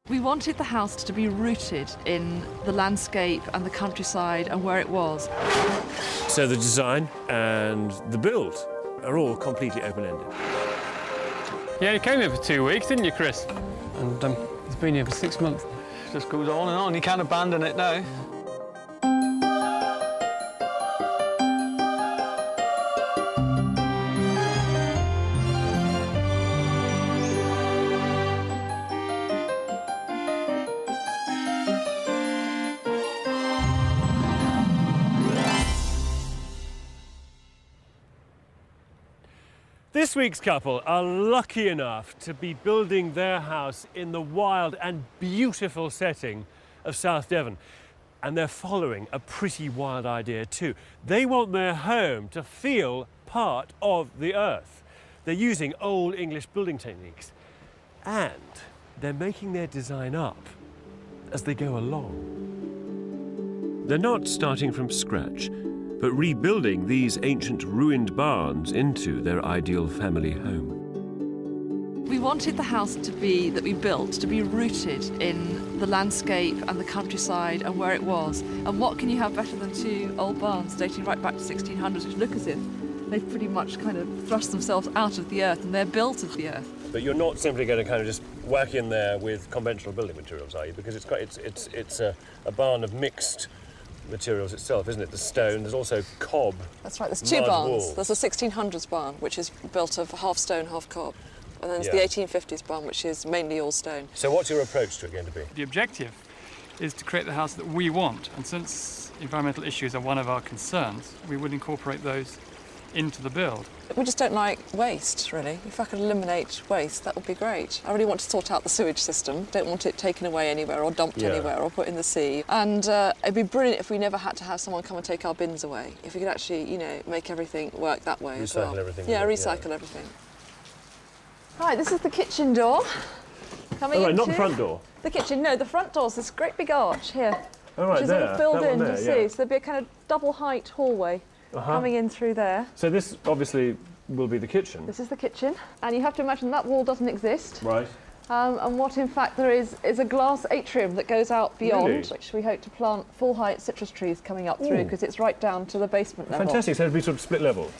We wanted the house to be rooted in the landscape and the countryside and where it was. So the design and the build are all completely open-ended. Yeah, you came here for 2 weeks, didn't you, Chris? And it's been here for 6 months. It just goes on and on. You can't abandon it now. This week's couple are lucky enough to be building their house in the wild and beautiful setting of South Devon. And they're following a pretty wild idea too. They want their home to feel part of the earth. They're using old English building techniques and they're making their design up as they go along. They're not starting from scratch, but rebuilding these ancient ruined barns into their ideal family home. We wanted the house that we built to be rooted in the landscape and the countryside and where it was. And what can you have better than two old barns dating right back to 1600s, which look as if they've pretty much kind of thrust themselves out of the earth and they're built of the earth. But you're not simply going to kind of just whack in there with conventional building materials, are you? Because it's a barn of mixed materials itself, isn't it? The stone, there's also cob. That's right, there's two mud barns. walls. There's a 1600s barn, which is built of half stone, half cob. And then there's the 1850s barn, which is mainly all stone. So what's your approach to it going to be? The objective is to create the house that we want, and since environmental issues are one of our concerns, we would incorporate those into the build. We just don't like waste, really. If I could eliminate waste, that would be great. I really want to sort out the sewage system. Don't want it taken away anywhere or dumped anywhere or put in the sea. And it'd be brilliant if we never had to have someone come and take our bins away. If we could actually, you know, make everything work that way as well. Recycle everything. Yeah, recycle everything. Right, this is the kitchen door. Coming Oh, right, into not the front door. the kitchen. No, the front door's this great big arch here. Oh, right, which is there. all filled That in, one you there, see. So there'll be a kind of double height hallway coming in through there. So this obviously will be the kitchen. This is the kitchen, and you have to imagine that wall doesn't exist. Right. And what in fact there is a glass atrium that goes out beyond, Really? which we hope to plant full height citrus trees coming up through, because it's right down to the basement level. Fantastic, so it'll be sort of split level.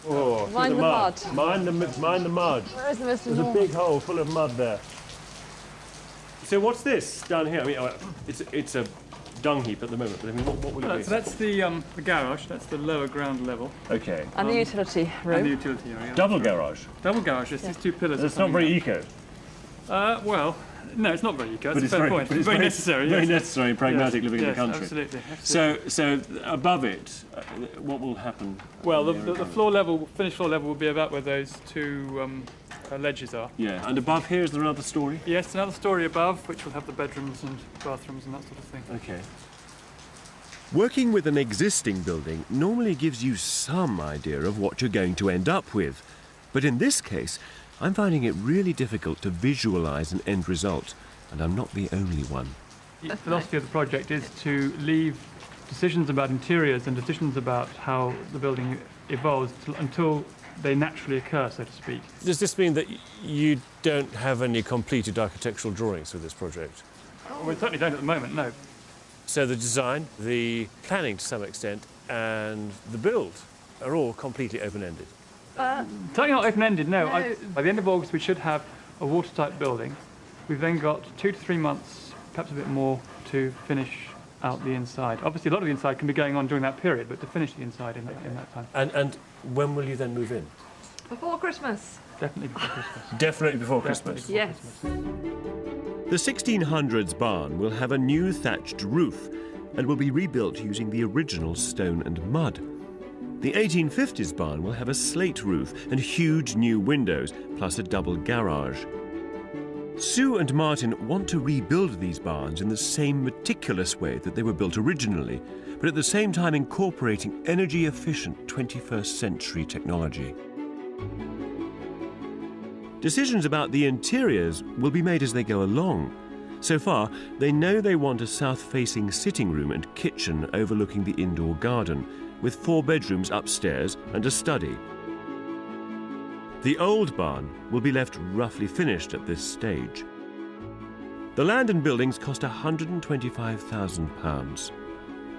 Oh, through Mind the mud. Mind the mud. Where is the Mr. There's a big hole full of mud there. So what's this down here? I mean, it's a dung heap at the moment, but I mean, what will it be? So that's the garage, that's the lower ground level. Okay. And the utility room. And the utility area. Double garage. Double garage, yes, these two pillars. That's not very eco. Well, no, it's not very eco, But it's a fair point. but it's very necessary, Very yes. necessary and pragmatic living in the country. Absolutely. So above it, what will happen? Well, the floor level, finished floor level will be about where those two ledges are. Yeah, and above here is there another story? Yes, another story above, which will have the bedrooms and bathrooms and that sort of thing. Okay. Working with an existing building normally gives you some idea of what you're going to end up with. But in this case, I'm finding it really difficult to visualise an end result, and I'm not the only one. The philosophy of the project is to leave decisions about interiors and decisions about how the building evolves until they naturally occur, so to speak. Does this mean that you don't have any completed architectural drawings for this project? Well, we certainly don't at the moment, no. So the design, the planning to some extent, and the build are all completely open-ended? Certainly not open-ended, no. By the end of August, we should have a watertight building. We've then got 2 to 3 months, perhaps a bit more, to finish out the inside. Obviously, a lot of the inside can be going on during that period, but to finish the inside in that time. And when will you then move in? Before Christmas. Definitely before Christmas. Definitely before Christmas? Yes. The 1600s barn will have a new thatched roof and will be rebuilt using the original stone and mud. The 1850s barn will have a slate roof and huge new windows, plus a double garage. Sue and Martin want to rebuild these barns in the same meticulous way that they were built originally, but at the same time incorporating energy-efficient 21st century technology. Decisions about the interiors will be made as they go along. So far, they know they want a south-facing sitting room and kitchen overlooking the indoor garden, with 4 bedrooms upstairs and a study. The old barn will be left roughly finished at this stage. The land and buildings cost £125,000.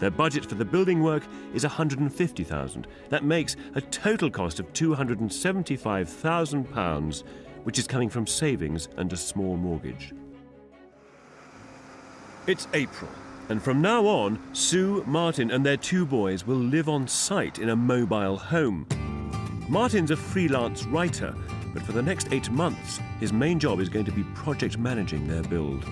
Their budget for the building work is £150,000. That makes a total cost of £275,000, which is coming from savings and a small mortgage. It's April, and from now on, Sue, Martin and their 2 boys will live on site in a mobile home. Martin's a freelance writer, but for the next 8 months, his main job is going to be project managing their build.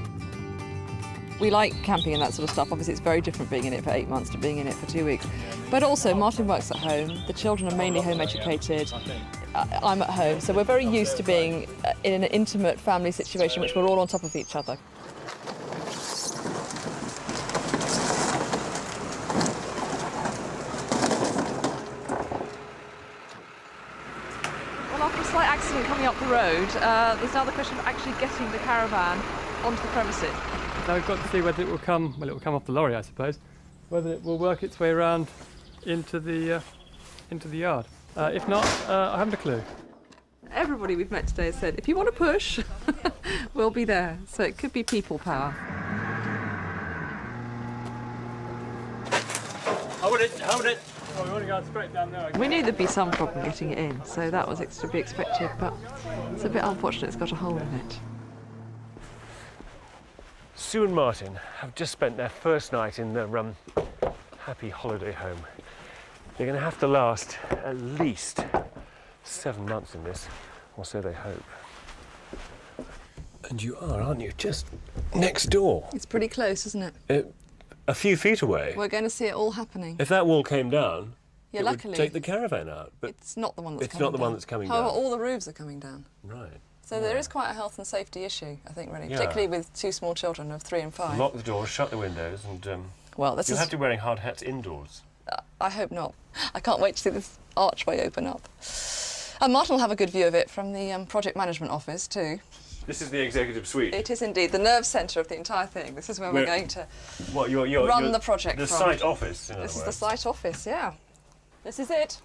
We like camping and that sort of stuff. Obviously, it's very different being in it for 8 months to being in it for 2 weeks. But also, Martin works at home. The children are mainly home educated. I'm at home, so we're very used to being in an intimate family situation, which we're all on top of each other. Well, after a slight accident coming up the road, there's now the question of actually getting the caravan onto the premises. Now we've got to see whether it will come, well, it will come off the lorry, I suppose, whether it will work its way around into the yard. If not, I haven't a clue. Everybody we've met today has said, if you want to push, we'll be there. So it could be people power. Hold it, hold it! Oh, we want to go straight down there. We knew there'd be some problem getting it in, so that was to be expected, but it's a bit unfortunate it's got a hole in it. Sue and Martin have just spent their first night in their happy holiday home. They're going to have to last at least 7 months in this, or so they hope. And you are, aren't you? Just next door. It's pretty close, isn't it? A few feet away. We're going to see it all happening. If that wall came down, yeah, it luckily, would take the caravan out. But it's not the one that's it's coming not the down. one that's coming However, down. all the roofs are coming down. Right. So there is quite a health and safety issue, I think, really, Yeah. particularly with 2 small children of 3 and 5. Lock the doors, shut the windows, and Well, this you'll is... have to be wearing hard hats indoors. I hope not. I can't wait to see this archway open up. And Martin will have a good view of it from the project management office too. This is the executive suite. It is indeed the nerve centre of the entire thing. This is where we're going to run the project the from. site office, in other This is the words. site office, yeah. This is it.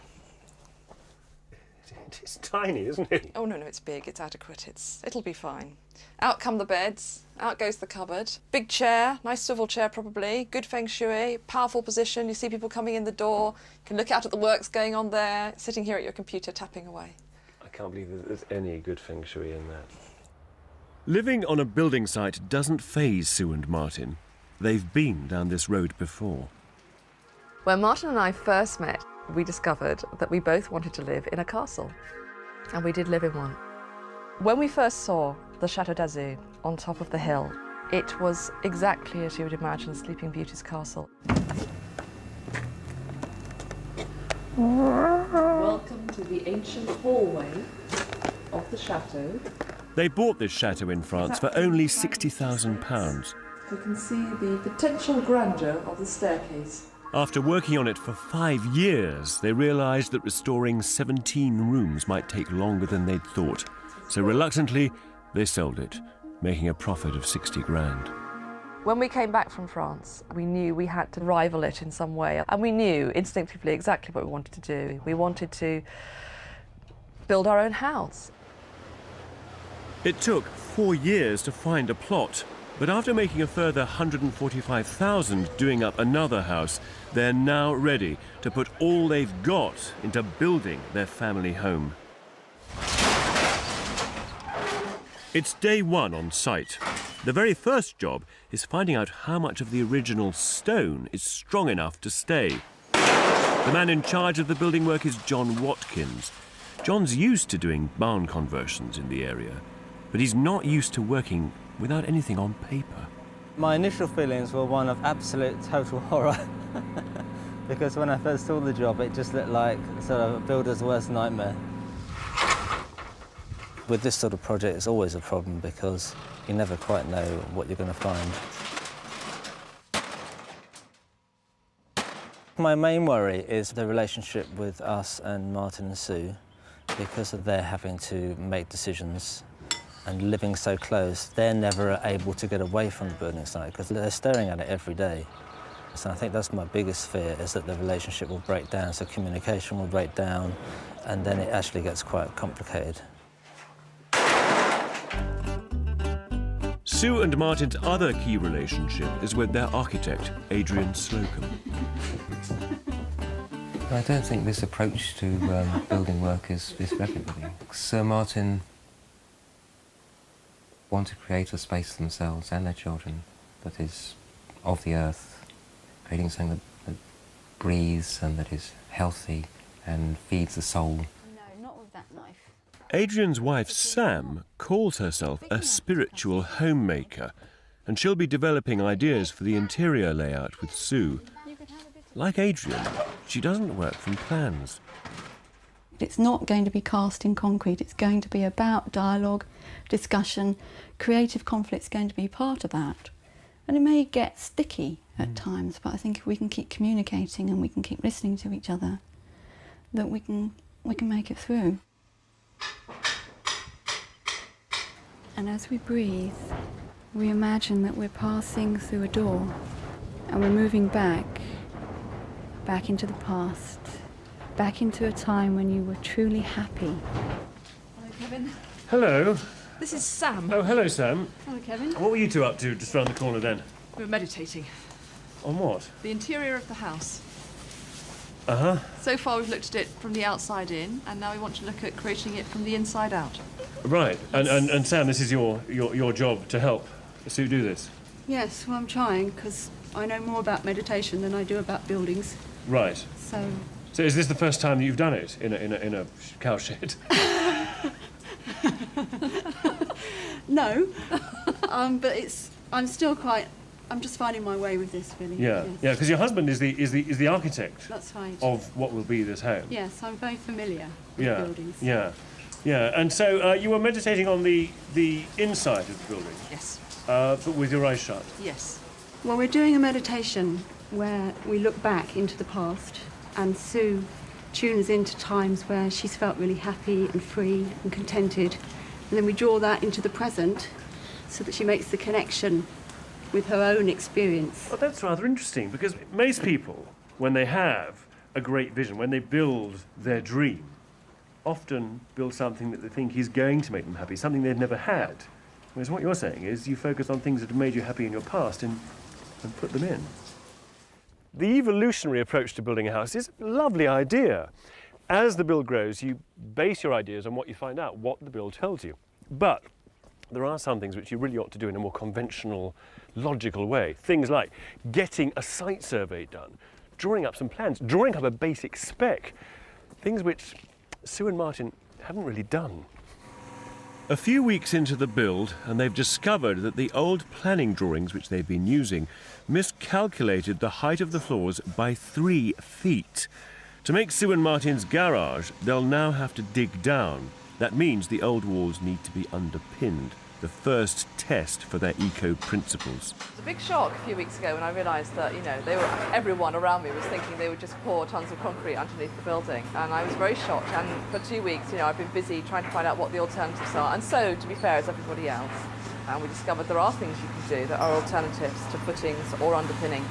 It's tiny, isn't it? Oh, no, it's big. It's adequate. It'll be fine. Out come the beds. Out goes the cupboard. Big chair, nice swivel chair probably. Good feng shui, powerful position. You see people coming in the door. You can look out at the works going on there, sitting here at your computer, tapping away. I can't believe there's any good feng shui in that. Living on a building site doesn't faze Sue and Martin. They've been down this road before. When Martin and I first met, we discovered that we both wanted to live in a castle. And we did live in one. When we first saw the Chateau d'Azur on top of the hill, it was exactly as you would imagine Sleeping Beauty's castle. Welcome to the ancient hallway of the chateau. They bought this chateau in France for only £60,000. You can see the potential grandeur of the staircase. After working on it for 5 years, they realised that restoring 17 rooms might take longer than they'd thought. So reluctantly, they sold it, making a profit of 60 grand. When we came back from France, we knew we had to rival it in some way. And we knew instinctively exactly what we wanted to do. We wanted to build our own house. It took 4 years to find a plot, but after making a further £145,000 doing up another house, they're now ready to put all they've got into building their family home. It's day 1 on site. The very first job is finding out how much of the original stone is strong enough to stay. The man in charge of the building work is John Watkins. John's used to doing barn conversions in the area, but he's not used to working without anything on paper. My initial feelings were one of absolute total horror because when I first saw the job it just looked like sort of a builder's worst nightmare. With this sort of project it's always a problem because you never quite know what you're going to find. My main worry is the relationship with us and Martin and Sue because of their having to make decisions and living so close, they're never able to get away from the building site because they're staring at it every day. So I think that's my biggest fear, is that the relationship will break down, so communication will break down, and then it actually gets quite complicated. Sue and Martin's other key relationship is with their architect, Adrian Slocum. I don't think this approach to building work is for everybody. Sir Martin want to create a space for themselves and their children that is of the earth, creating something that breathes and that is healthy and feeds the soul. No, not with that knife. Adrian's wife, Sam, calls herself a spiritual homemaker, and she'll be developing ideas for the interior layout with Sue. Like Adrian, she doesn't work from plans. It's not going to be cast in concrete. It's going to be about dialogue, discussion. Creative conflict's going to be part of that. And it may get sticky at times, but I think if we can keep communicating and we can keep listening to each other, that we can make it through. And as we breathe, we imagine that we're passing through a door and we're moving back into the past, back into a time when you were truly happy. Hello, Kevin. Hello. This is Sam. Oh, hello, Sam. Hello, Kevin. What were you two up to just round the corner then? We were meditating. On what? The interior of the house. Uh-huh. So far we've looked at it from the outside in, and now we want to look at creating it from the inside out. Right. And Sam, this is your job to help Sue do this? Yes, well, I'm trying, because I know more about meditation than I do about buildings. Right. So is this the first time that you've done it in a cow shed? no, but I'm just finding my way with this, really. Yeah, Yes. yeah, because your husband is the architect That's right. of what will be this home. Yes, I'm very familiar with Yeah, buildings. yeah, yeah. And so you were meditating on the inside of the building, Yes. but with your eyes shut. Yes. Well, we're doing a meditation where we look back into the past, and Sue tunes into times where she's felt really happy and free and contented, and then we draw that into the present so that she makes the connection with her own experience. Well, that's rather interesting, because most people, when they have a great vision, when they build their dream, often build something that they think is going to make them happy, something they've never had. Whereas what you're saying is you focus on things that have made you happy in your past and put them in. The evolutionary approach to building a house is a lovely idea. As the build grows, you base your ideas on what you find out, what the build tells you. But there are some things which you really ought to do in a more conventional, logical way. Things like getting a site survey done, drawing up some plans, drawing up a basic spec. Things which Sue and Martin haven't really done. A few weeks into the build, and they've discovered that the old planning drawings which they've been using miscalculated the height of the floors by 3 feet. To make Sue and Martin's garage, they'll now have to dig down. That means the old walls need to be underpinned, the first test for their eco-principles. It was a big shock a few weeks ago when I realised that, everyone around me was thinking they would just pour tons of concrete underneath the building. And I was very shocked. And for 2 weeks, I've been busy trying to find out what the alternatives are. And so, to be fair, as everybody else. And we discovered there are things you can do that are alternatives to footings or underpinning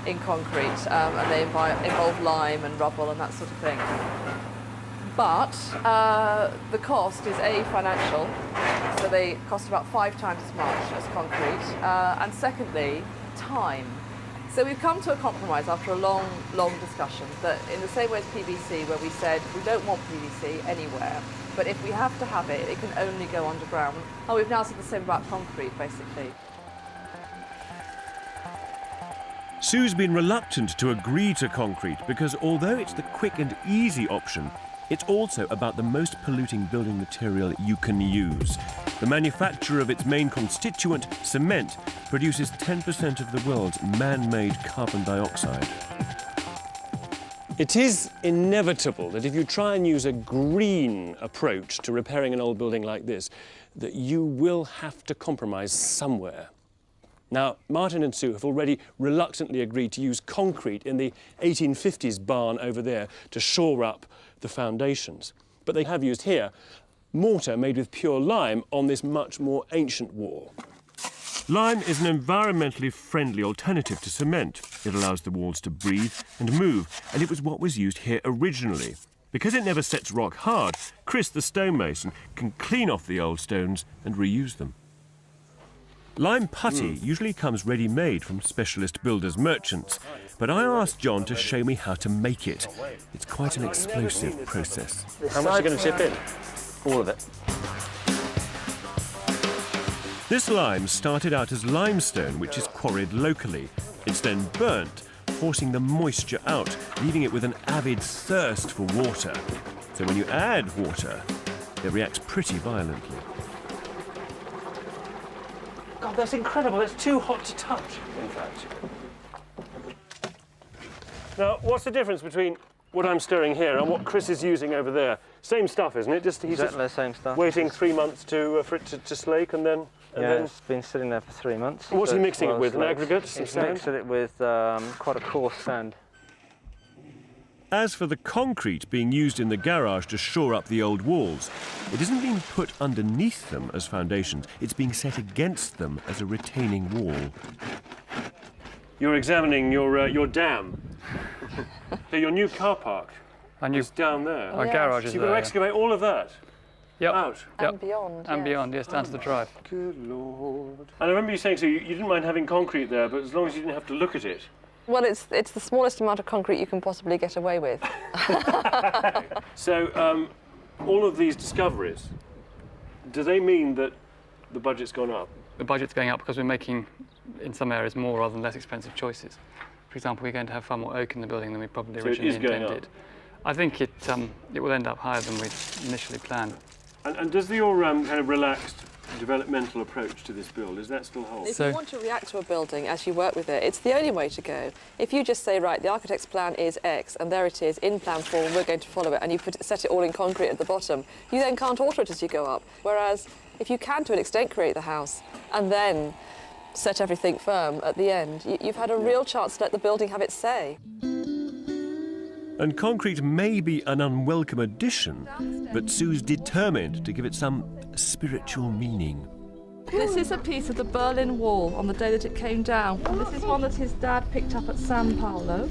in concrete. And they involve lime and rubble and that sort of thing. But the cost is A, financial, so they cost about 5 times as much as concrete, and secondly, time. So we've come to a compromise after a long, long discussion that in the same way as PVC, where we said we don't want PVC anywhere, but if we have to have it, it can only go underground. And we've now said the same about concrete, basically. Sue's been reluctant to agree to concrete because although it's the quick and easy option, it's also about the most polluting building material you can use. The manufacture of its main constituent, cement, produces 10% of the world's man-made carbon dioxide. It is inevitable that if you try and use a green approach to repairing an old building like this, that you will have to compromise somewhere. Now, Martin and Sue have already reluctantly agreed to use concrete in the 1850s barn over there to shore up the foundations. But they have used here mortar made with pure lime on this much more ancient wall. Lime is an environmentally friendly alternative to cement. It allows the walls to breathe and move, and it was what was used here originally. Because it never sets rock hard, Chris, the stonemason, can clean off the old stones and reuse them. Lime putty usually comes ready-made from specialist builders' merchants, but I asked John to show me how to make it. It's quite an explosive process. How much are you going to chip in? All of it. This lime started out as limestone, which is quarried locally. It's then burnt, forcing the moisture out, leaving it with an avid thirst for water. So when you add water, it reacts pretty violently. God, that's incredible. That's too hot to touch, in fact. Now, what's the difference between what I'm stirring here and what Chris is using over there? Same stuff, isn't it? Just he's Exactly the just same stuff. waiting 3 months for it to slake, and then. It's been sitting there for 3 months. What's so he it's mixing well it with? An slaked. aggregate? Some He's sand? mixing it with quite a coarse sand. As for the concrete being used in the garage to shore up the old walls, it isn't being put underneath them as foundations, it's being set against them as a retaining wall. You're examining your dam. So your new car park is down there. Our garage is So you've there. got to excavate all of that Yep. out. And beyond. And beyond, yes, down to the drive. Good Lord. And I remember you saying, so you didn't mind having concrete there, but as long as you didn't have to look at it. Well, it's the smallest amount of concrete you can possibly get away with. So all of these discoveries, do they mean that the budget's gone up? The budget's going up because we're making, in some areas, more rather than less expensive choices. For example, we're going to have far more oak in the building than we probably So it originally is going intended. up. I think it will end up higher than we'd initially planned. And does your kind of relaxed developmental approach to this build, is that still hold? If you want to react to a building as you work with it, it's the only way to go. If you just say, right, the architect's plan is X, and there it is in plan form, we're going to follow it, and you set it all in concrete at the bottom, you then can't alter it as you go up. Whereas if you can, to an extent, create the house, and then set everything firm at the end, you've had a real chance to let the building have its say. And concrete may be an unwelcome addition, but Sue's determined to give it some spiritual meaning. This is a piece of the Berlin Wall on the day that it came down. And this is one that his dad picked up at San Paulo.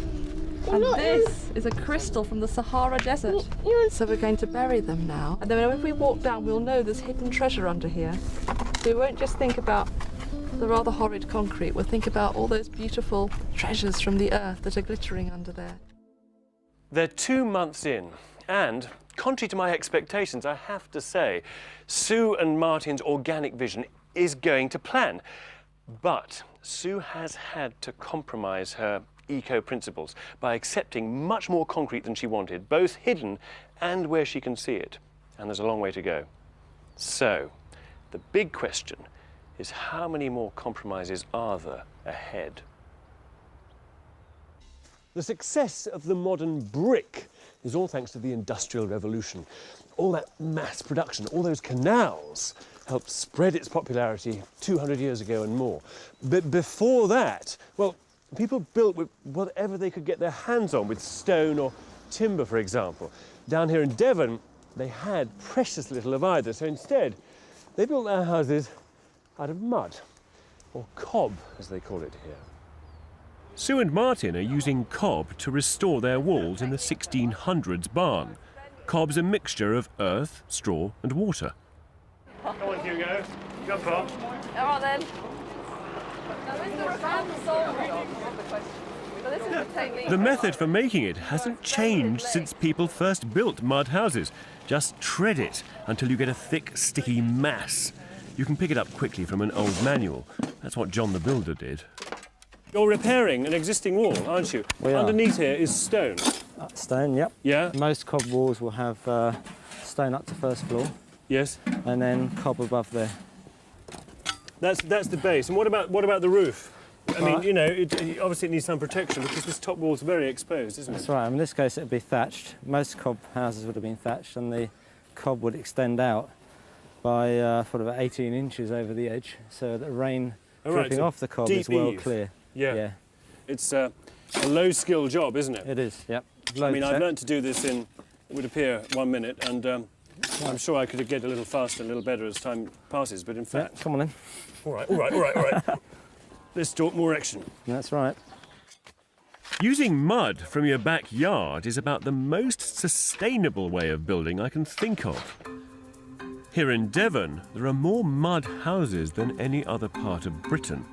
And this is a crystal from the Sahara Desert. So we're going to bury them now. And then if we walk down, we'll know there's hidden treasure under here. So we won't just think about the rather horrid concrete, we'll think about all those beautiful treasures from the earth that are glittering under there. They're 2 months in, and contrary to my expectations, I have to say, Sue and Martin's organic vision is going to plan. But Sue has had to compromise her eco principles by accepting much more concrete than she wanted, both hidden and where she can see it. And there's a long way to go. So, the big question is, how many more compromises are there ahead? The success of the modern brick is all thanks to the Industrial Revolution. All that mass production, all those canals helped spread its popularity 200 years ago and more. But before that, well, people built with whatever they could get their hands on, with stone or timber, for example. Down here in Devon, they had precious little of either, so instead, they built their houses out of mud, or cob, as they call it here. Sue and Martin are using cob to restore their walls in the 1600s barn. Cob's a mixture of earth, straw and water. Come on, Hugo. Jump on. All right then. The method for making it hasn't changed since people first built mud houses. Just tread it until you get a thick, sticky mass. You can pick it up quickly from an old manual. That's what John the Builder did. You're repairing an existing wall, aren't you? We are. Underneath here is stone. Stone, yep. Yeah? Most cob walls will have stone up to first floor, Yes. and then cob above there. That's the base. And what about the roof? I mean, Right. you know, obviously it needs some protection because this top wall's very exposed, isn't That's it? right. In this case, it would be thatched. Most cob houses would have been thatched, and the cob would extend out by sort of 18 inches over the edge, so that rain dripping so off the cob deep is well eave. clear. Yeah. It's a low-skill job, isn't it? It is. Yep. I mean, I've learnt to do this in, it would appear, 1 minute, and I'm sure I could get a little faster, a little better as time passes, but in fact... Come on in. All right. Let's talk more action. That's right. Using mud from your backyard is about the most sustainable way of building I can think of. Here in Devon, there are more mud houses than any other part of Britain.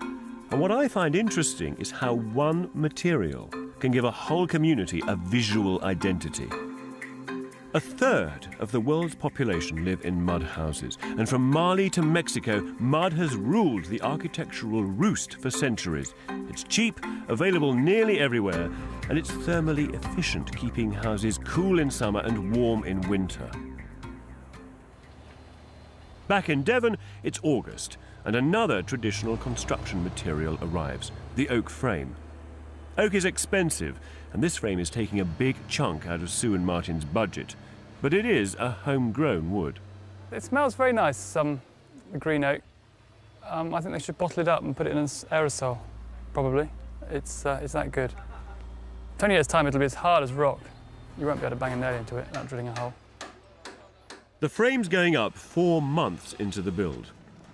And what I find interesting is how one material can give a whole community a visual identity. A third of the world's population live in mud houses, and from Mali to Mexico, mud has ruled the architectural roost for centuries. It's cheap, available nearly everywhere, and it's thermally efficient, keeping houses cool in summer and warm in winter. Back in Devon, it's August, and another traditional construction material arrives, the oak frame. Oak is expensive, and this frame is taking a big chunk out of Sue and Martin's budget. But it is a homegrown wood. It smells very nice, the green oak. I think they should bottle it up and put it in an aerosol, probably. It's that good. 20 years' time, it'll be as hard as rock. You won't be able to bang a nail into it without drilling a hole. The frame's going up 4 months into the build.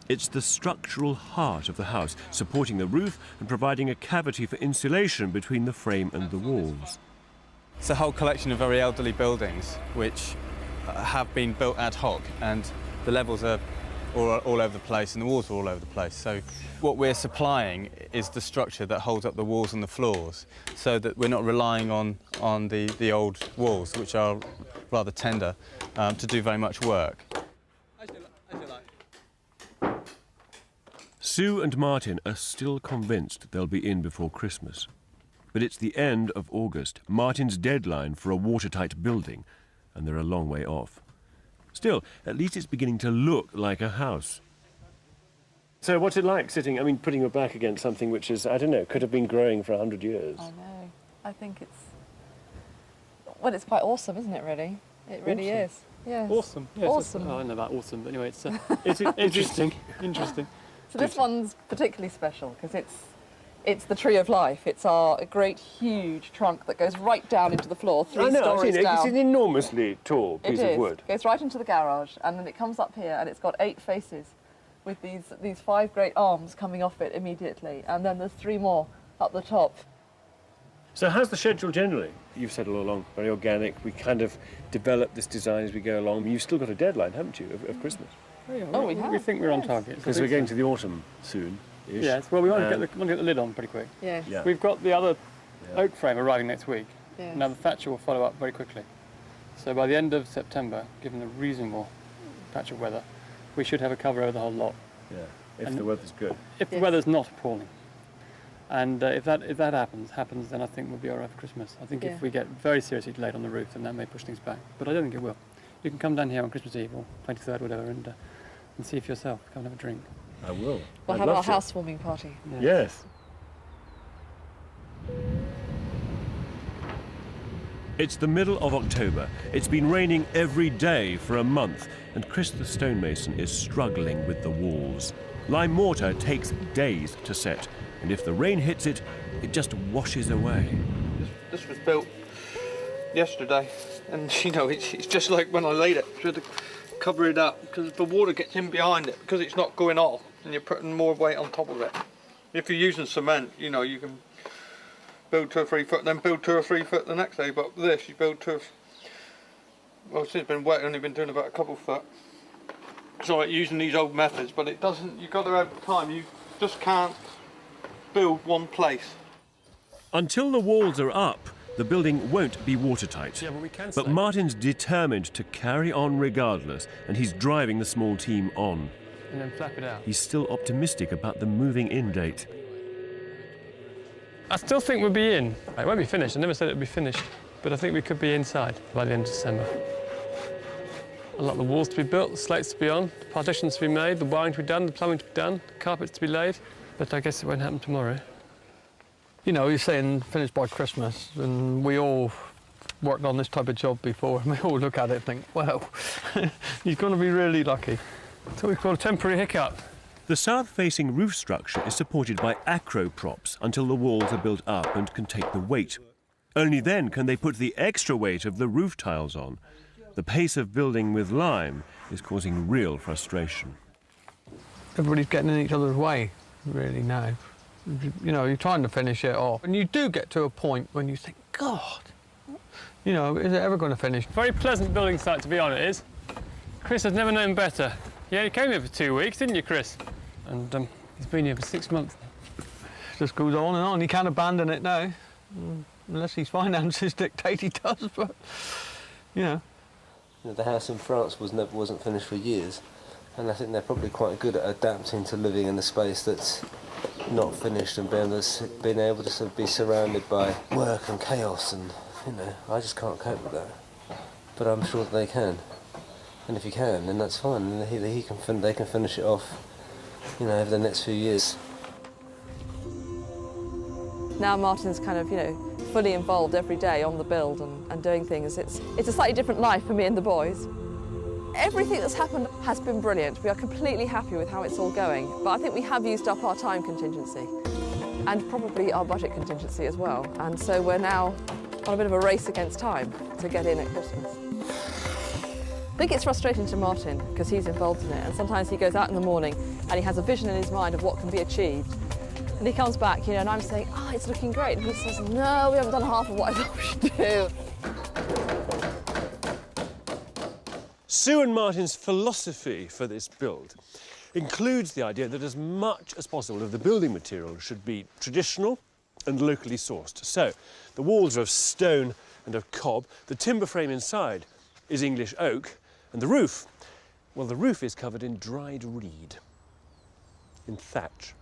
It's the structural heart of the house, supporting the roof and providing a cavity for insulation between the frame and the walls. It's a whole collection of very elderly buildings which have been built ad hoc, and the levels are all over the place and the walls are all over the place. So what we're supplying is the structure that holds up the walls and the floors, so that we're not relying on the old walls, which are rather tender, to do very much work. Sue and Martin are still convinced they'll be in before Christmas. But it's the end of August, Martin's deadline for a watertight building, and they're a long way off. Still, at least it's beginning to look like a house. So what's it like sitting, putting your back against something which is, I don't know, could have been growing for 100 years? I know. I think well, it's quite awesome, isn't it, really? It really is. Yes. Awesome. Yes, awesome. I don't know about awesome, but anyway, it's interesting. Interesting. So this one's particularly special because it's the tree of life. It's our great, huge trunk that goes right down into the floor, 3 stories down. It's an enormously tall piece of wood. It goes right into the garage, and then it comes up here, and it's got 8 faces with these 5 great arms coming off it immediately, and then there's 3 more up the top. So how's the schedule generally? You've said all along, very organic. We kind of develop this design as we go along. You've still got a deadline, haven't you, of Christmas? Oh, we have. We think we're on target. Because we're getting to the autumn soon. Yes, well, we want to get the lid on pretty quick. Yes. Yeah. We've got the other oak frame arriving next week. Yes. Now the thatcher will follow up very quickly. So by the end of September, given a reasonable patch of weather, we should have a cover over the whole lot. Yeah, if the weather's good. If the weather's not appalling. And if that happens, then I think we'll be all right for Christmas. I think if we get very seriously delayed on the roof, then that may push things back. But I don't think it will. You can come down here on Christmas Eve or 23rd, whatever, and see for yourself. Come and have a drink. I will. We'll have our housewarming party. Yes. It's the middle of October. It's been raining every day for a month, and Chris the stonemason is struggling with the walls. Lime mortar takes days to set, and if the rain hits it, it just washes away. This was built yesterday, and it's just like when I laid it. So to cover it up, because the water gets in behind it, because it's not going off, and you're putting more weight on top of it. If you're using cement, you can build 2 or 3 foot, then build 2 or 3 foot the next day. But this, you build 2. Well, since it's been wet, I've only been doing about a couple foot. So using these old methods, but it doesn't. You've got to have time. You just can't build one place. Until the walls are up, the building won't be watertight. Yeah, but we can. But Martin's determined to carry on regardless, and he's driving the small team on. And then flap it out. He's still optimistic about the moving in date. I still think we'll be in. It won't be finished. I never said it would be finished, but I think we could be inside by the end of December. I'd like the walls to be built, the slates to be on, the partitions to be made, the wiring to be done, the plumbing to be done, the carpets to be laid, but I guess it won't happen tomorrow. You're saying finished by Christmas, and we all worked on this type of job before, and we all look at it and think, well, he's going to be really lucky. So we've got a temporary hiccup. The south-facing roof structure is supported by acro props until the walls are built up and can take the weight. Only then can they put the extra weight of the roof tiles on. The pace of building with lime is causing real frustration. Everybody's getting in each other's way, really, now. You're trying to finish it off. And you do get to a point when you think, God, is it ever going to finish? Very pleasant building site to be on, it is. Chris has never known better. Yeah, he came here for 2 weeks, didn't you, Chris? And he's been here for 6 months. Just goes on and on. He can't abandon it now. Unless his finances dictate he does, but, you know. The house in France wasn't finished for years, and I think they're probably quite good at adapting to living in a space that's not finished and being able to sort of be surrounded by work and chaos, and, you know, I just can't cope with that. But I'm sure that they can. And if you can, then that's fine. And they can finish it off, you know, over the next few years. Now Martin's kind of, you know, fully involved every day on the build and doing things. It's a slightly different life for me and the boys. Everything that's happened has been brilliant. We are completely happy with how it's all going. But I think we have used up our time contingency and probably our budget contingency as well. And so we're now on a bit of a race against time to get in at Christmas. I think it's frustrating to Martin because he's involved in it, and sometimes he goes out in the morning and he has a vision in his mind of what can be achieved. And he comes back, you know, and I'm saying, oh, it's looking great. And he says, no, we haven't done half of what I thought we should do. Sue and Martin's philosophy for this build includes the idea that as much as possible of the building material should be traditional and locally sourced. So the walls are of stone and of cob, the timber frame inside is English oak, and the roof, well, the roof is covered in dried reed, in thatch.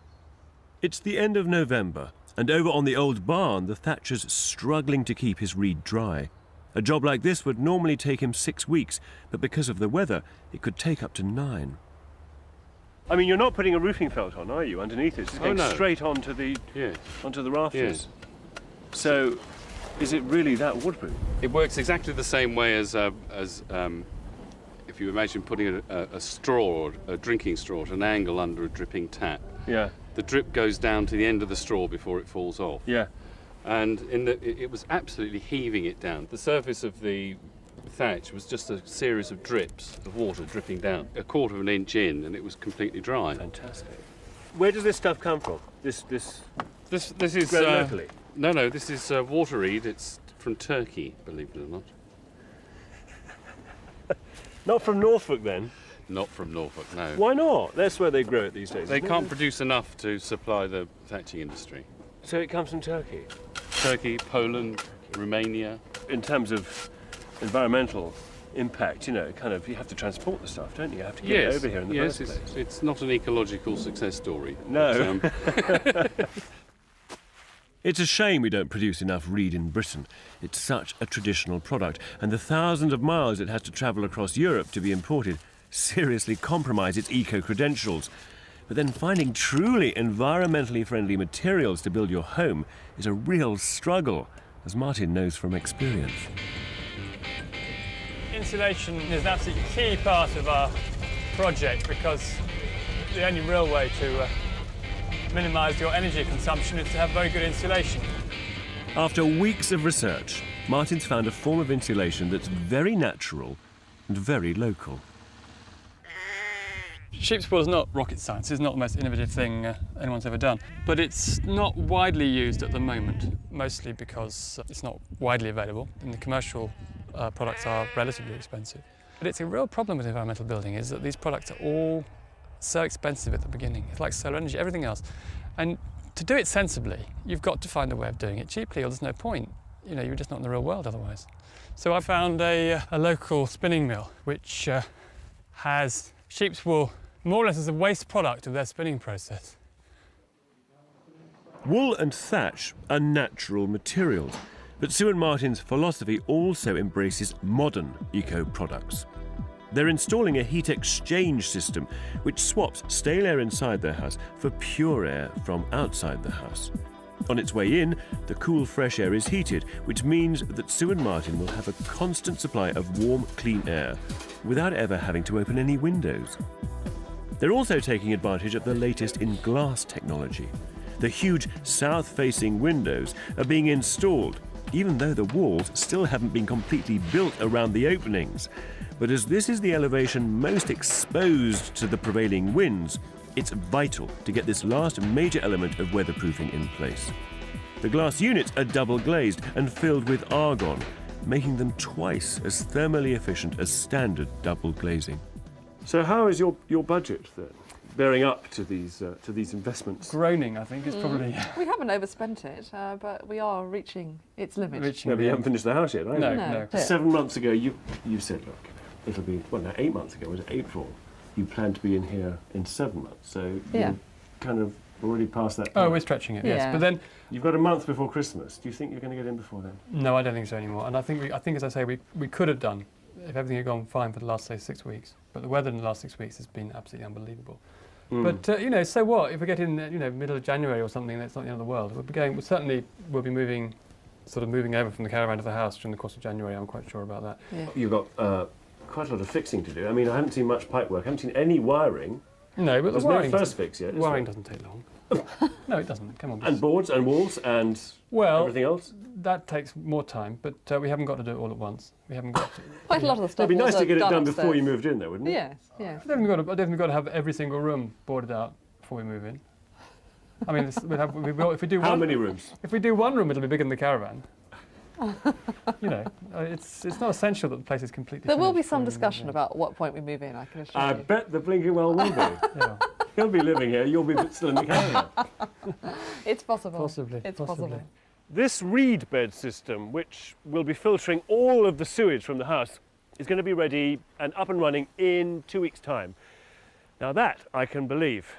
It's the end of November, and over on the old barn, the thatcher's struggling to keep his reed dry. A job like this would normally take him 6 weeks, but because of the weather, it could take up to 9. I mean, you're not putting a roofing felt on, are you, underneath it? It's going straight onto the rafters. Yes. So, is it really that waterproof? It works exactly the same way as if you imagine putting a straw, a drinking straw, at an angle under a dripping tap. Yeah. The drip goes down to the end of the straw before it falls off. Yeah. And it was absolutely heaving it down. The surface of the thatch was just a series of drips of water dripping down, 1/4 of an inch in, and it was completely dry. Fantastic. Where does this stuff come from? This is locally? No, this is water reed. It's from Turkey, believe it or not. Not from Norfolk, then? Not from Norfolk, no. Why not? That's where they grow it these days. They can't produce enough to supply the thatching industry. So it comes from Turkey? Turkey, Poland, Romania. In terms of environmental impact, you know, you have to transport the stuff, don't you? You have to get it over here in the first place. Yes, it's not an ecological success story. No. It's a shame we don't produce enough reed in Britain. It's such a traditional product, and the thousands of miles it has to travel across Europe to be imported seriously compromise its eco-credentials. But then finding truly environmentally friendly materials to build your home is a real struggle, as Martin knows from experience. Insulation is an absolutely key part of our project because the only real way to minimise your energy consumption is to have very good insulation. After weeks of research, Martin's found a form of insulation that's very natural and very local. Sheep's wool is not rocket science. It's not the most innovative thing anyone's ever done. But it's not widely used at the moment, mostly because it's not widely available, and the commercial products are relatively expensive. But it's a real problem with environmental building is that these products are all so expensive at the beginning. It's like solar energy, everything else. And to do it sensibly, you've got to find a way of doing it cheaply, or there's no point. You know, you're just not in the real world otherwise. So I found a local spinning mill which has sheep's wool more or less as a waste product of their spinning process. Wool and thatch are natural materials, but Sue and Martin's philosophy also embraces modern eco-products. They're installing a heat exchange system which swaps stale air inside their house for pure air from outside the house. On its way in, the cool, fresh air is heated, which means that Sue and Martin will have a constant supply of warm, clean air without ever having to open any windows. They're also taking advantage of the latest in glass technology. The huge south-facing windows are being installed, even though the walls still haven't been completely built around the openings. But as this is the elevation most exposed to the prevailing winds, it's vital to get this last major element of weatherproofing in place. The glass units are double glazed and filled with argon, making them twice as thermally efficient as standard double glazing. So how is your budget then, bearing up to these investments? Groaning, I think, is probably... We haven't overspent it, but we are reaching its limit. No, but you haven't finished the house yet, have you? No. 7 months ago, you said, look, it'll be, well, no, 8 months ago, was it April? You planned to be in here in 7 months, so you're kind of already past that point. Oh, we're stretching it, yes. But then... You've got a month before Christmas. Do you think you're going to get in before then? No, I don't think so anymore. And I think, as I say, we could have done if everything had gone fine for the last, say, 6 weeks. But the weather in the last 6 weeks has been absolutely unbelievable. But, you know, so what? If we get in, you know, middle of January or something, that's not the end of the world. We'll be moving over from the caravan to the house during the course of January. I'm quite sure about that. Yeah. You've got quite a lot of fixing to do. I mean, I haven't seen much pipe work. I haven't seen any wiring. No, but there's the wiring no first fix yet. Wiring doesn't take long. No, it doesn't. Come on. And boards and walls and everything else? That takes more time, but we haven't got to do it all at once. We haven't got to. Quite a lot of the stuff. It'd be nice to get it done upstairs. before you moved in, though, wouldn't it? Yes, yes. I don't think we've got to have every single room boarded out before we move in. I mean, if we do How many rooms? If we do one room, it'll be bigger than the caravan. You know, it's not essential that the place is completely There will be finished some before we discussion move about what point we move in, I can assure I you. bet the blinking well will be. Yeah. He'll be living here, you'll be still in the caravan. It's possible. Possibly. It's possibly. possible. This reed bed system, which will be filtering all of the sewage from the house, is going to be ready and up and running in 2 weeks' time. Now that I can believe.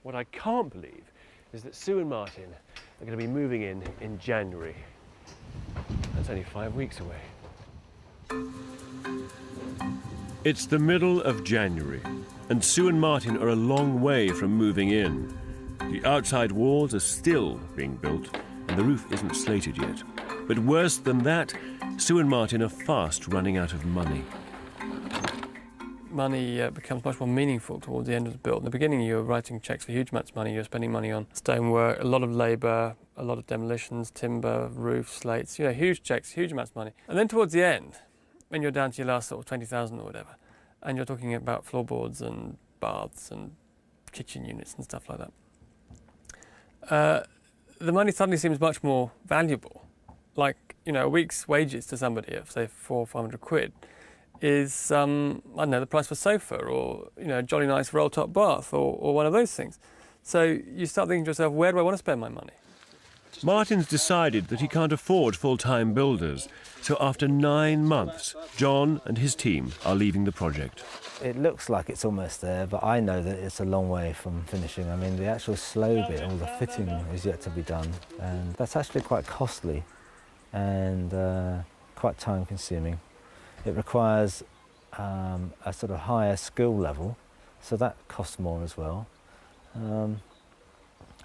What I can't believe is that Sue and Martin are going to be moving in January. That's only 5 weeks away. It's the middle of January, and Sue and Martin are a long way from moving in. The outside walls are still being built, and the roof isn't slated yet. But worse than that, Sue and Martin are fast running out of money. Money becomes much more meaningful towards the end of the build. In the beginning, you're writing cheques for huge amounts of money. You're spending money on stonework, a lot of labour, a lot of demolitions, timber, roof, slates. You know, huge cheques, huge amounts of money. And then towards the end, when you're down to your last sort of 20,000 or whatever, and you're talking about floorboards and baths and kitchen units and stuff like that, the money suddenly seems much more valuable. Like, you know, a week's wages to somebody of, say, 400 or 500 quid is, I don't know, the price for a sofa or, you know, a jolly nice roll-top bath or one of those things. So you start thinking to yourself, where do I want to spend my money? Martin's decided that he can't afford full-time builders, so after 9 months, John and his team are leaving the project. It looks like it's almost there, but I know that it's a long way from finishing. I mean, the actual slow bit, all the fitting is yet to be done, and that's actually quite costly and quite time-consuming. It requires a sort of higher skill level, so that costs more as well.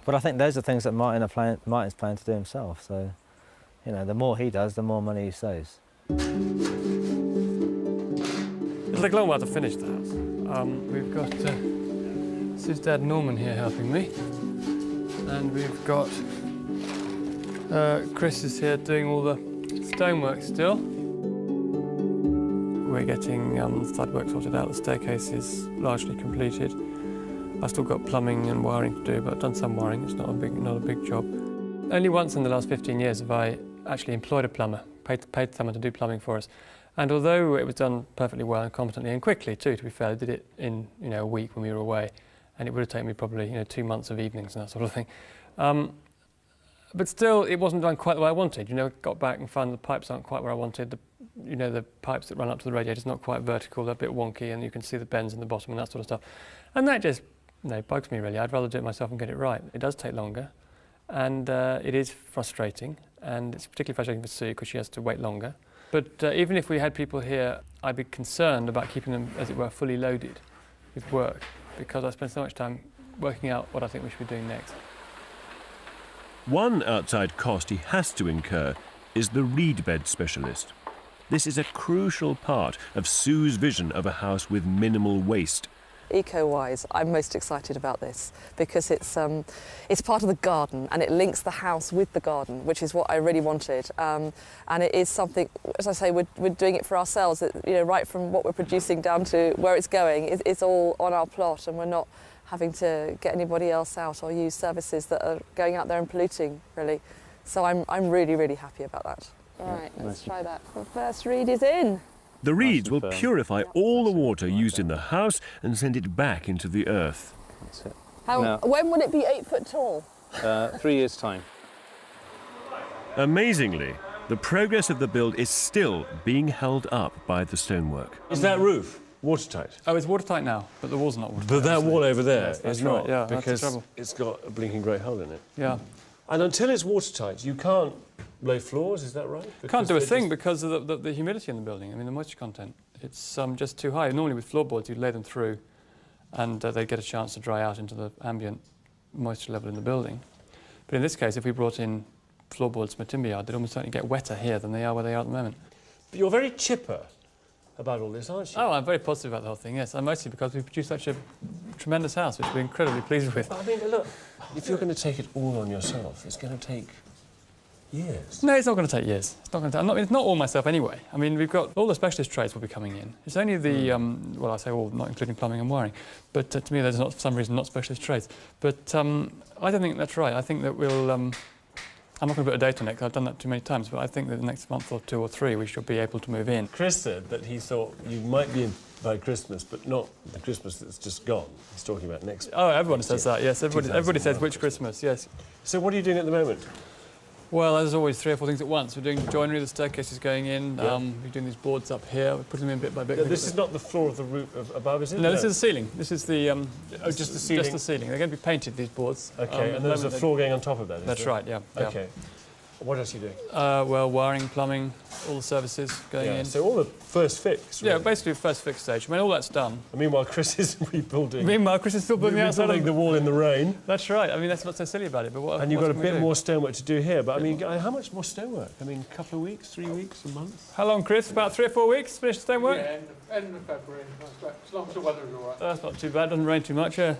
But I think those are things that Martin's planning to do himself, so, you know, the more he does, the more money he saves. It'll take a long while to finish the house. We've got Sue's dad Norman here helping me, and we've got Chris is here doing all the stonework still. We're getting the stud work sorted out. The staircase is largely completed. I've still got plumbing and wiring to do, but I've done some wiring. It's not a big job. Only once in the last 15 years have I actually employed a plumber, paid someone to do plumbing for us. And although it was done perfectly well and competently and quickly too, to be fair, I did it in, you know, a week when we were away, and it would have taken me probably, you know, 2 months of evenings and that sort of thing. But still, it wasn't done quite the way I wanted. You know, got back and found the pipes aren't quite where I wanted. You know, the pipes that run up to the radiator's not quite vertical, they're a bit wonky, and you can see the bends in the bottom and that sort of stuff. And that just, you know, bugs me really. I'd rather do it myself and get it right. It does take longer, and it is frustrating, and it's particularly frustrating for Sue because she has to wait longer. But even if we had people here, I'd be concerned about keeping them, as it were, fully loaded with work, because I spend so much time working out what I think we should be doing next. One outside cost he has to incur is the reed bed specialist. This is a crucial part of Sue's vision of a house with minimal waste. Eco-wise, I'm most excited about this because it's part of the garden and it links the house with the garden, which is what I really wanted. And it is something, as I say, we're doing it for ourselves. You know, right from what we're producing down to where it's going, it's all on our plot, and we're not having to get anybody else out or use services that are going out there and polluting, really. So I'm really, really happy about that. All right, let's try that. The first reed is in. The reeds and will firm. purify all the water used in the house and send it back into the earth. That's it. When will it be 8 foot tall? 3 years' time. Amazingly, the progress of the build is still being held up by the stonework. Is that roof watertight? Oh, it's watertight now, but the wall's not watertight. But that wall over there Yes, that's is right, not, yeah, that's the because trouble. it's got a blinking grey hole in it. Yeah. And until it's watertight, you can't lay floors, is that right? Can't do a they thing just- because of the humidity in the building. I mean, the moisture content. It's just too high. Normally with floorboards, you'd lay them through and they'd get a chance to dry out into the ambient moisture level in the building. But in this case, if we brought in floorboards from a timber yard, they'd almost certainly get wetter here than they are where they are at the moment. But you're very chipper about all this, aren't you? Oh, I'm very positive about the whole thing, yes. And mostly because we produced such a tremendous house, which we're incredibly pleased with. I mean, look, if you're going to take it all on yourself, it's going to take years. No, it's not going to take years. It's not going to. It's not all myself anyway. I mean, we've got all the specialist trades will be coming in. It's only the well, I say all, not including plumbing and wiring. But to me, there's not for some reason not specialist trades. But I don't think that's right. I think that we'll. I'm not going to put a date on it because I've done that too many times. But I think that the next month or 2 or 3 we should be able to move in. Chris said that he thought you might be in by Christmas, but not the Christmas that's just gone. He's talking about next. Oh, everyone says that. Yes, everybody says which Christmas. Yes. So what are you doing at the moment? Well, there's always 3 or 4 things at once. We're doing joinery, the staircase is going in. Yeah. We're doing these boards up here. We're putting them in bit by bit. No, this is not the floor of the roof above, is it? No, this is the ceiling. This is the just the ceiling. Just the ceiling. They're going to be painted, these boards. Okay, and there's a floor going on top of that. Is That's there? right. Yeah. Okay. What else are you doing? Well, wiring, plumbing, all the services going in. So all the first fix. Really. Yeah, basically first fix stage. I mean, all that's done. And meanwhile, Chris is rebuilding. Meanwhile, Chris is still building outside rebuilding the wall in the rain. That's right. I mean, that's what's so silly about it. But what? And you've got a what can we bit do? more stonework to do here. But I mean, how much more stonework? I mean, a couple of weeks, 3 weeks, a month? How long, Chris? About 3 or 4 weeks. Finish the stonework. Yeah, end of February. As long as the weather is all right. That's not too bad. Doesn't rain too much. Yeah.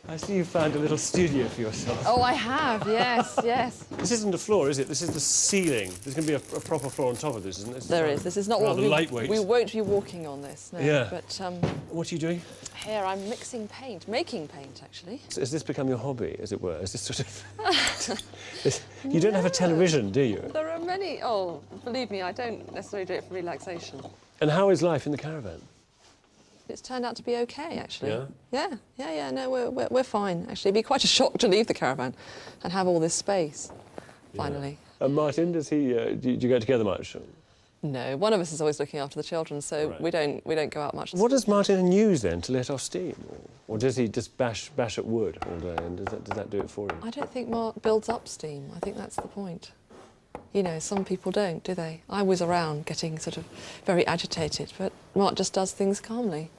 I see you found a little studio for yourself. Oh, I have, yes, yes. This isn't a floor, is it? This is the ceiling. There's going to be a proper floor on top of this, isn't it? There is. This is not what lightweight. we won't be walking on this. No. Yeah. But what are you doing? here I'm mixing paint, making paint actually. So has this become your hobby, as it were? Is this sort of? You don't have a television, do you? There are many. Oh, believe me, I don't necessarily do it for relaxation. And how is life in the caravan? It's turned out to be okay, actually. Yeah? Yeah. No, we're fine. Actually, it'd be quite a shock to leave the caravan and have all this space. Finally. Yeah. And Martin, does he? Do you go together much? No, one of us is always looking after the children, so Right. we don't go out much. What does Martin use then to let off steam, or does he just bash at wood all day, and does that do it for him? I don't think Mark builds up steam. I think that's the point. You know, some people don't, do they? I was around getting sort of very agitated, but Mark just does things calmly,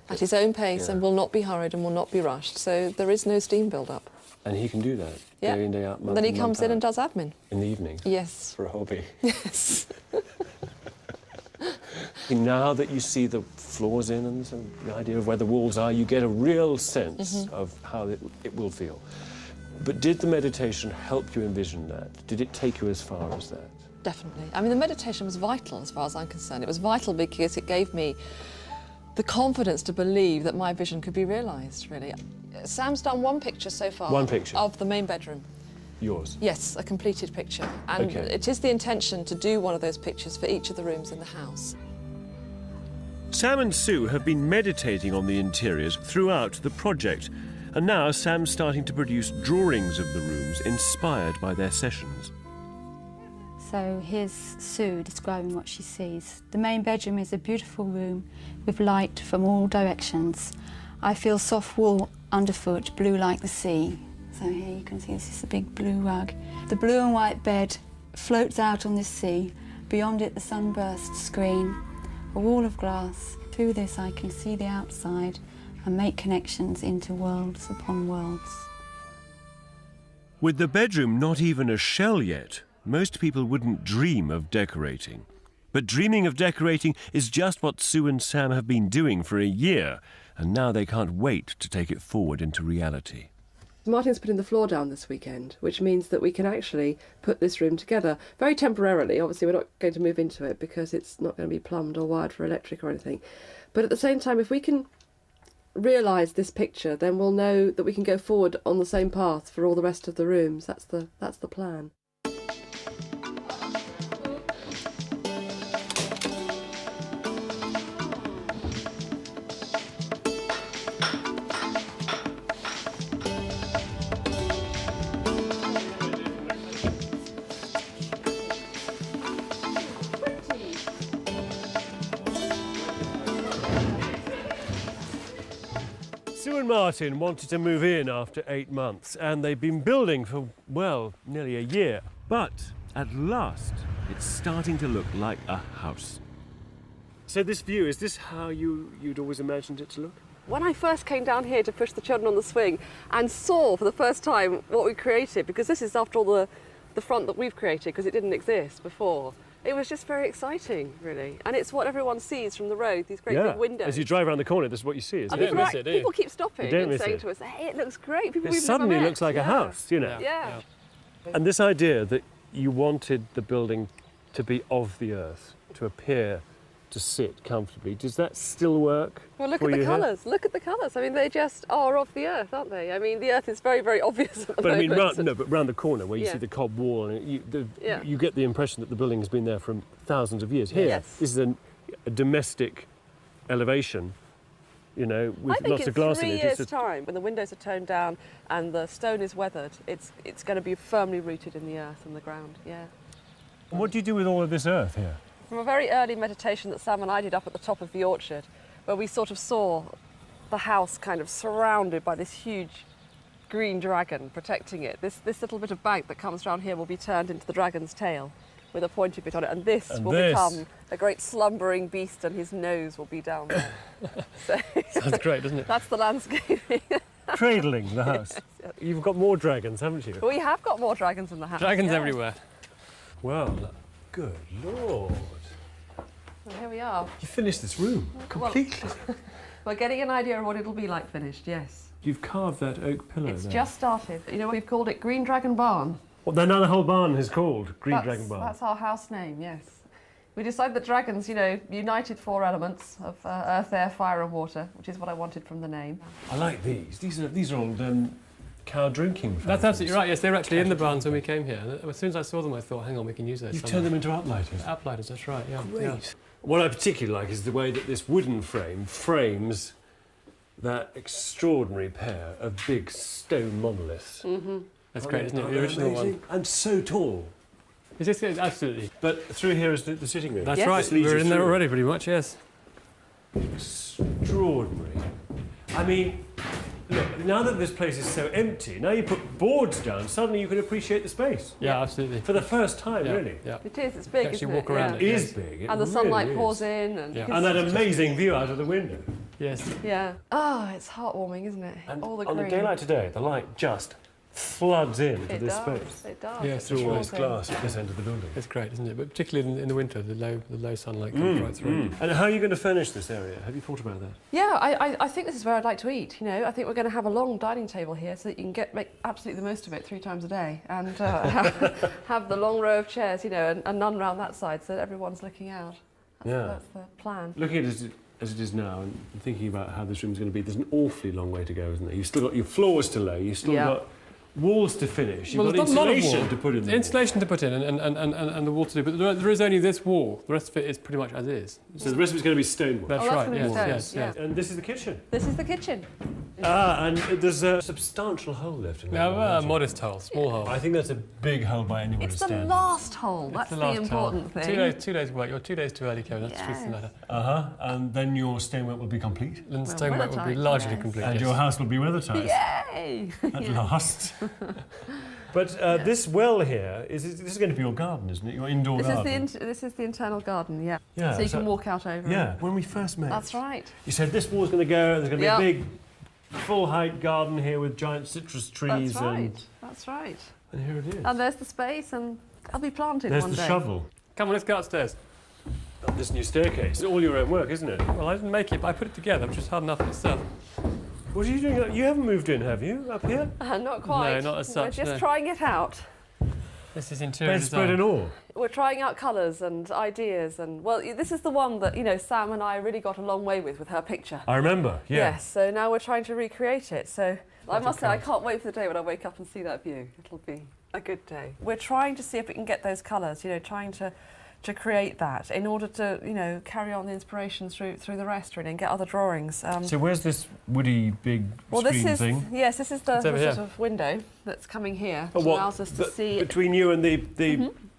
at his own pace, and will not be hurried and will not be rushed. So there is no steam build-up. And he can do that day in, day out, month Then he in, comes month in and out. does admin. In the evening? Yes. For a hobby? Yes. Now that you see the floors in and the idea of where the walls are, you get a real sense of how it will feel. But did the meditation help you envision that? Did it take you as far as that? Definitely. I mean, the meditation was vital as far as I'm concerned. It was vital because it gave me the confidence to believe that my vision could be realised, really. Sam's done one picture so far. One picture? Of the main bedroom. Yours? Yes, a completed picture. And it is the intention to do one of those pictures for each of the rooms in the house. Sam and Sue have been meditating on the interiors throughout the project, and now Sam's starting to produce drawings of the rooms inspired by their sessions. So here's Sue describing what she sees. The main bedroom is a beautiful room with light from all directions. I feel soft wool underfoot, blue like the sea. So here you can see this is a big blue rug. The blue and white bed floats out on the sea. Beyond it, the sunburst screen, a wall of glass. Through this, I can see the outside and make connections into worlds upon worlds. With the bedroom not even a shell yet, most people wouldn't dream of decorating. But dreaming of decorating is just what Sue and Sam have been doing for a year, and now they can't wait to take it forward into reality. Martin's putting the floor down this weekend, which means that we can actually put this room together very temporarily. Obviously, we're not going to move into it because it's not going to be plumbed or wired for electric or anything. But at the same time, if we can realise this picture, then we'll know that we can go forward on the same path for all the rest of the rooms. That's the plan. Sue and Martin wanted to move in after 8 months, and they've been building for, well, nearly a year. But at last, it's starting to look like a house. So this view, is this how you'd always imagined it to look? When I first came down here to push the children on the swing and saw for the first time what we created, because this is after all the front that we've created, because it didn't exist before, it was just very exciting, really. And it's what everyone sees from the road, these great big windows. As you drive around the corner, this is what you see, isn't it? People keep stopping and saying to us, hey, it looks great. People It suddenly looks like a house, you know. Yeah. And this idea that you wanted the building to be of the earth, to appear to sit comfortably, does that still work? Well, look at the colours. Look at the colours. I mean, they just are of the earth, aren't they? I mean, the earth is very, very obvious at the moment. But I mean, round the corner where you see the cob wall, and you get the impression that the building has been there for thousands of years. Here, this is a domestic elevation, you know, with lots of glass in it. I think in 3 years' time, when the windows are toned down and the stone is weathered, it's going to be firmly rooted in the earth and the ground, yeah. And what do you do with all of this earth here? From a very early meditation that Sam and I did up at the top of the orchard, where we sort of saw the house kind of surrounded by this huge green dragon protecting it. This little bit of bank that comes round here will be turned into the dragon's tail with a pointy bit on it, and this will become a great slumbering beast, and his nose will be down there. Sounds great, doesn't it? That's the landscaping. Cradling the house. Yes. You've got more dragons, haven't you? We have got more dragons in the house. Dragons everywhere. Well, good Lord. Well, here we are. You finished this room completely. Well, we're getting an idea of what it'll be like finished, yes. You've carved that oak pillar It's there. just started. You know, we've called it Green Dragon Barn. Well, now the whole barn is called Green Dragon Barn. That's our house name, yes. We decided that dragons, you know, united 4 elements of earth, air, fire and water, which is what I wanted from the name. I like these. These are all cow drinking fountains. That's absolutely right, yes. They were actually in the barns when we came here. As soon as I saw them, I thought, hang on, we can use those. You've turned them into uplighters. Uplighters, that's right, yeah. Great. Yeah. What I particularly like is the way that this wooden frame frames that extraordinary pair of big stone monoliths. Mm-hmm. That's great, isn't it? The original one. And so tall. Is this it? Absolutely. But through here is the sitting room. That's right. We're in there already, pretty much, yes. Extraordinary. I mean, look, now that this place is so empty, now you put boards down, suddenly you can appreciate the space. Yeah, absolutely. For the first time, really. Yeah. It is, it's big, isn't it? Walk around It is big. And the sunlight pours in. And, and that amazing view out of the window. Yes. Yeah. Oh, it's heartwarming, isn't it? And all the on green. a day like today, the light just floods into this space. It does. Yes, through all this glass at this end of the building. It's great, isn't it? But particularly in the winter, the low sunlight comes right through. And how are you going to furnish this area? Have you thought about that? Yeah, I think this is where I'd like to eat. You know, I think we're going to have a long dining table here so that you can make absolutely the most of it 3 times a day, and have the long row of chairs, you know, and none round that side so that everyone's looking out. That's the plan. Looking at it as it is now and thinking about how this room's going to be, there's an awfully long way to go, isn't there? You've still got your floors to lay, you've still got walls to finish, you've got insulation to put in. Insulation to put in and the wall to do, but there is only this wall. The rest of it is pretty much as is. So the rest of it's going to be stonework. That's right, yes. And this is the kitchen. This is the kitchen. And there's a substantial hole left in there. A modest hole, small hole. I think that's a big hole by anyone's standards. It's the last hole, that's the important thing. 2 days work, you're 2 days too early, Kevin, that's the truth of the matter. And then your stonework will be complete. Then stonework will be largely complete. And your house will be weathertight. Yay! At last. But this well here, this is going to be your garden, isn't it? Your indoor garden. This is the internal garden, yeah. Yeah. So you can walk out over it. When we first met. That's right. You said this wall's going to go, and there's going to be a big, full-height garden here with giant citrus trees. That's right. That's right. And here it is. And there's the space, and I'll be planted one day. There's the shovel. Come on, let's go upstairs. This new staircase. It's all your own work, isn't it? Well, I didn't make it, but I put it together, which is hard enough in itself. What are you doing? You haven't moved in, have you, up here? Not quite. No, not as such. We're just trying it out. This is interior Bedspread design. and all. We're trying out colours and ideas, and well, this is the one that, you know, Sam and I really got a long way with her picture. I remember, yeah. Yes, so now we're trying to recreate it. So I must say, I can't wait for the day when I wake up and see that view. It'll be a good day. We're trying to see if we can get those colours, you know, trying to create that in order to, you know, carry on the inspiration through the rest, really, and get other drawings. So where's this woody big screen thing? Yes, this is the sort of window that's coming here, which allows us to see... Between you and the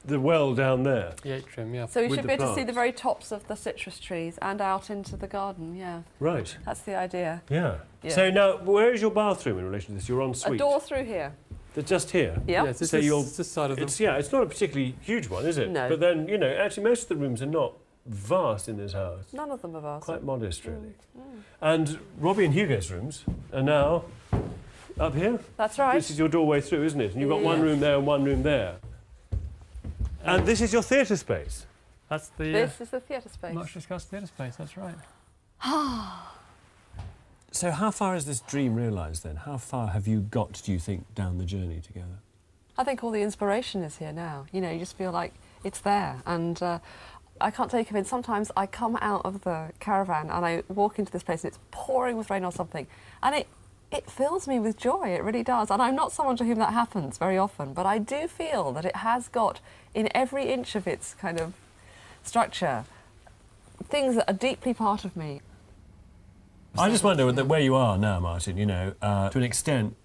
the well down there. The atrium, yeah. So we With should the be able to see plants. the very tops of the citrus trees and out into the garden, yeah. Right. That's the idea. Yeah. Yeah. So now, where is your bathroom in relation to this? Your A ensuite? door through here. They're just here? Yep. Yes, it's So you'll- this side of the... Yeah, it's not a particularly huge one, is it? No. But then, you know, actually most of the rooms are not vast in this house. None of them are vast. Quite modest, really. And Robbie and Hugo's rooms are now up here. That's right. This is your doorway through, isn't it? And you've got one Yeah. room there and one room there. And this is your theatre space. That's the... This is the theatre space. much discussed theatre space, that's right. So how far is this dream realised then? How far have you got, do you think, down the journey together? I think all the inspiration is here now. You know, you just feel like it's there. And I can't take it in. Sometimes I come out of the caravan and I walk into this place and it's pouring with rain or something. And it fills me with joy, it really does. And I'm not someone to whom that happens very often, but I do feel that it has got, in every inch of its kind of structure, things that are deeply part of me. I just wonder that where you are now, Martin, you know, to an extent,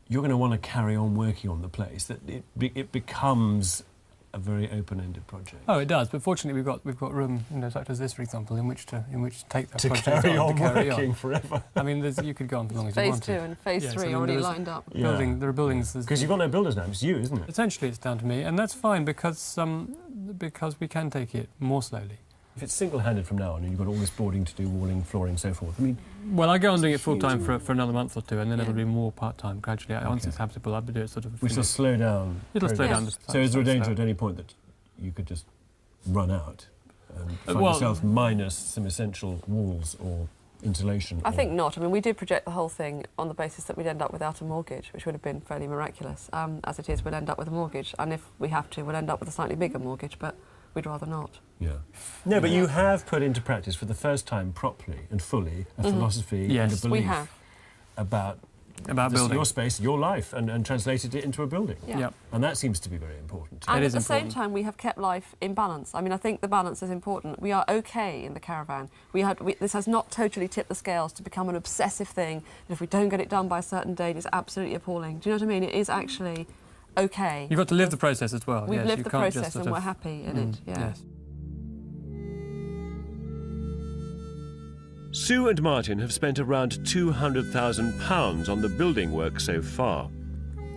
you're going to want to carry on working on the place, that it becomes a very open-ended project. Oh, it does. But fortunately, we've got room, you know, such as this, for example, in which to take that To project carry on to carry working on forever. I mean, you could go on for as long as you Phase wanted. 2 and Phase Yes, 3 I mean, already there is lined up. Yeah. There are buildings. Because you've got no builders now, it's you, isn't it? Essentially, it's down to me, and that's fine because we can take it more slowly. If it's single-handed from now on and you've got all this boarding to do, walling, flooring, so forth, I mean... Well, I go on doing it full-time for another month or two, and then Yeah. it'll be more part-time gradually. Once Okay. it's habitable, I'll do it sort of... Which will slow down. It'll slow progress. down. So is there a danger at any point that you could just run out and find well- yourself minus some essential walls or insulation? I think not. I mean, we did project the whole thing on the basis that we'd end up without a mortgage, which would have been fairly miraculous. As it is, we'll end up with a mortgage, and if we have to, we'll end up with a slightly bigger mortgage, but we'd rather not. Yeah. No, but you have put into practice for the first time properly and fully a philosophy and a Yes. belief We have. about building. your space, your life, and translated it into a building. Yeah. Yep. And that seems to be very important. And It at is the same important. time, we have kept life in balance. I mean, I think the balance is important. We are okay in the caravan. This has not totally tipped the scales to become an obsessive thing. And if we don't get it done by a certain date, it's absolutely appalling. Do you know what I mean? It is actually okay. You've got to live the process as well. We've yes, lived you the can't just process sort and of- we're happy in it. Yeah. Yes. Sue and Martin have spent around £200,000 on the building work so far.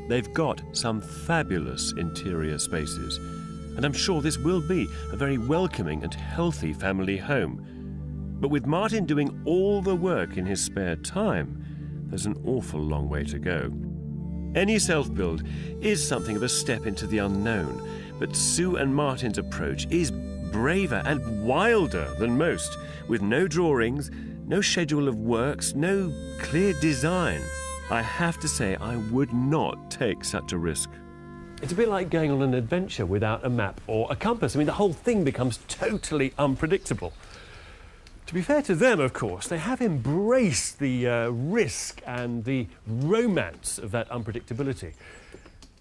They've got some fabulous interior spaces, and I'm sure this will be a very welcoming and healthy family home. But with Martin doing all the work in his spare time, there's an awful long way to go. Any self-build is something of a step into the unknown, but Sue and Martin's approach is braver and wilder than most, with no drawings, no schedule of works, no clear design. I have to say I would not take such a risk. It's a bit like going on an adventure without a map or a compass. I mean, the whole thing becomes totally unpredictable. To be fair to them, of course, they have embraced the risk and the romance of that unpredictability.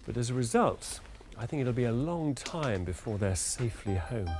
But as a result, I think it'll be a long time before they're safely home.